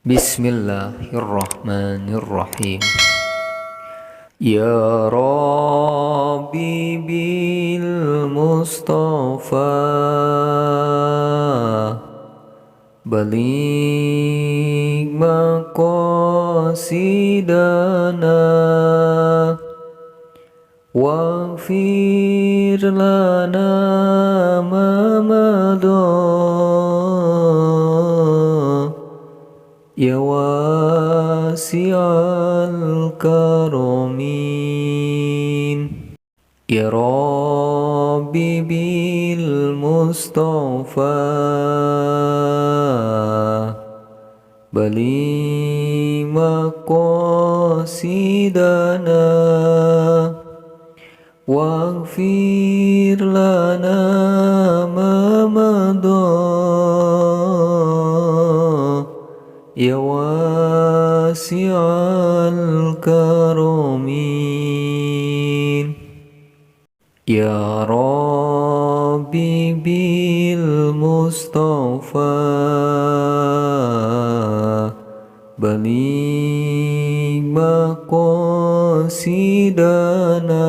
Bismillahirrahmanirrahim. Ya Rabbi bil Mustafa baligh maqasidana waghfir lana ma madha ya wasi'al karamin. Ya Rabbi bil Mustafa baligh maqasidana waghfir lana ma madha ya wasi'al karamin. Ya Rabbi bil Mustafa baligh maqasidana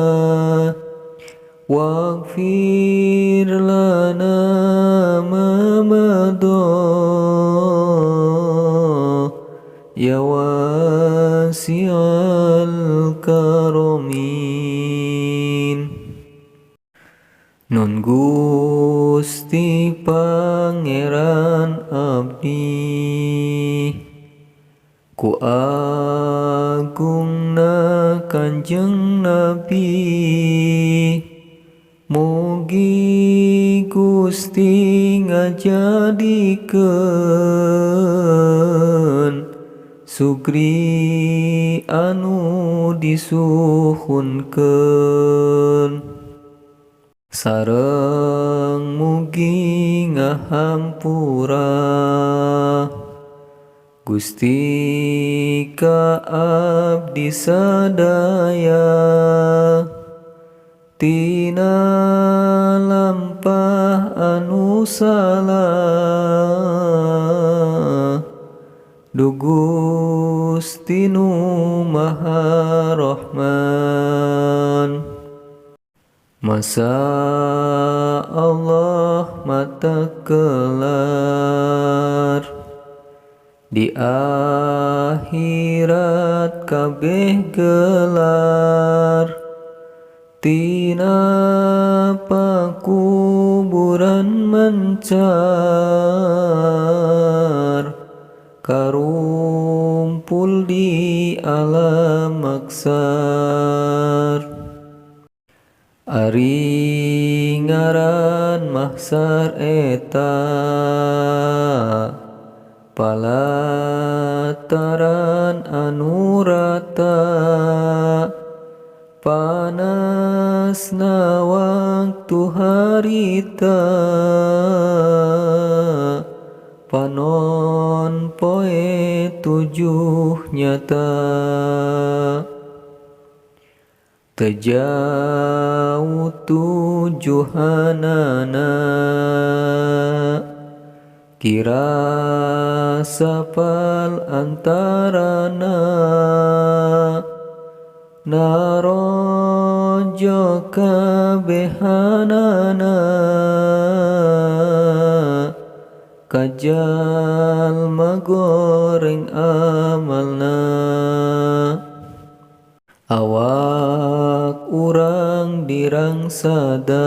waghfir lana ma madha ya wasi'al karamin. Nun Gusti Pangeran abdi ku agungna Kanjeng Nabi, mugi Gusti ngajadikeun sugri anu disuhunkeun, sareng mugi ngahampura Gusti ka abdi sadaya tina lampah anu salah du Gusti nu Maha Rahman. Masa Allah mata kelar di akhirat kabeh gelar tina pakuburan mencar karumpul di alam maksar. Ari ngaran mahsar eta palataran anu rata panasna waktu harita panon poe tujuh nyata tejauh tujuhanana kira sapal antarana narojo kabehanana kajal magoreng amalna. Awak urang dirangsadan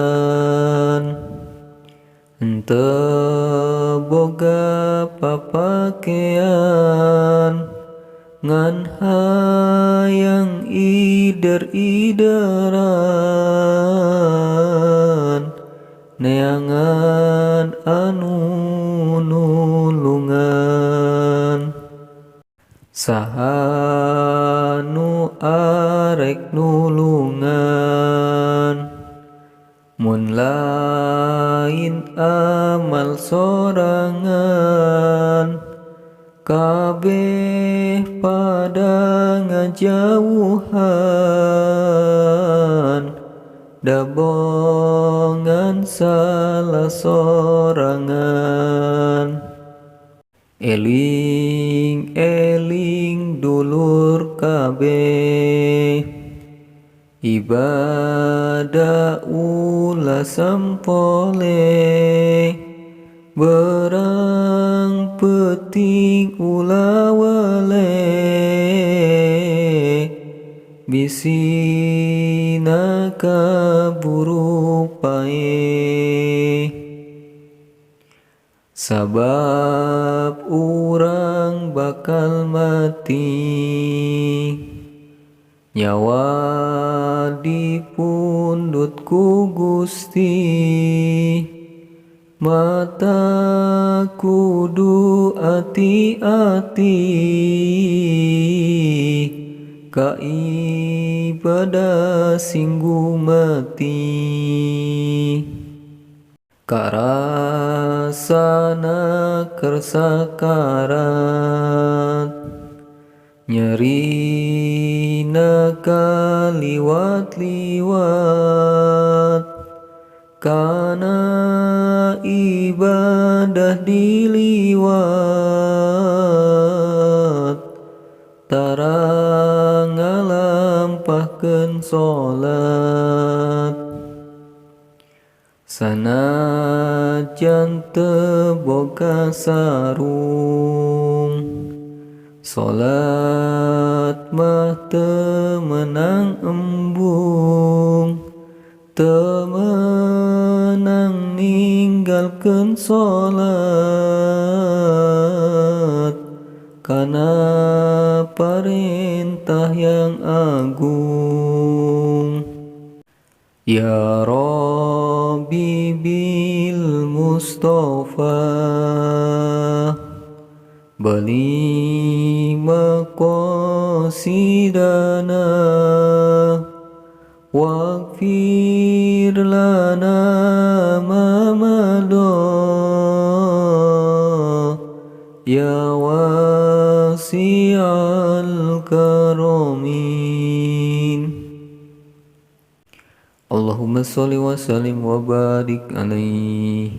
henteu boga papakean ngan hayang ider-ideran neangan anu nulungan. Saha nu arek nulungan mun lain amal sorangan kabeh pada ngajauhan dabongan salah sorangan. Eling eling dulur kabeh. Ibadah ulah sampole, berang peting ulah wale, bisina kaburu pae. Sabab urang bakal mati, nyawa dipundhut ku Gusti, mata kudu ati-ati, ka ibadah sing gumati. Karasana kersa karat, nyerina kaliwat-liwat, kana ibadah diliwat, tarang ngalampahkeun sholat. Sanajan teu boga sarung, sholat mah teu menang embung, teu menang ninggalkeun sholat, kana parentah yang agung. Ya Rabbi bil Mustafa, bali maqasidana, waghfir lana ma madha, ya wasi'al karamin. Allahumma sholli wa sallim wa barik alaihi.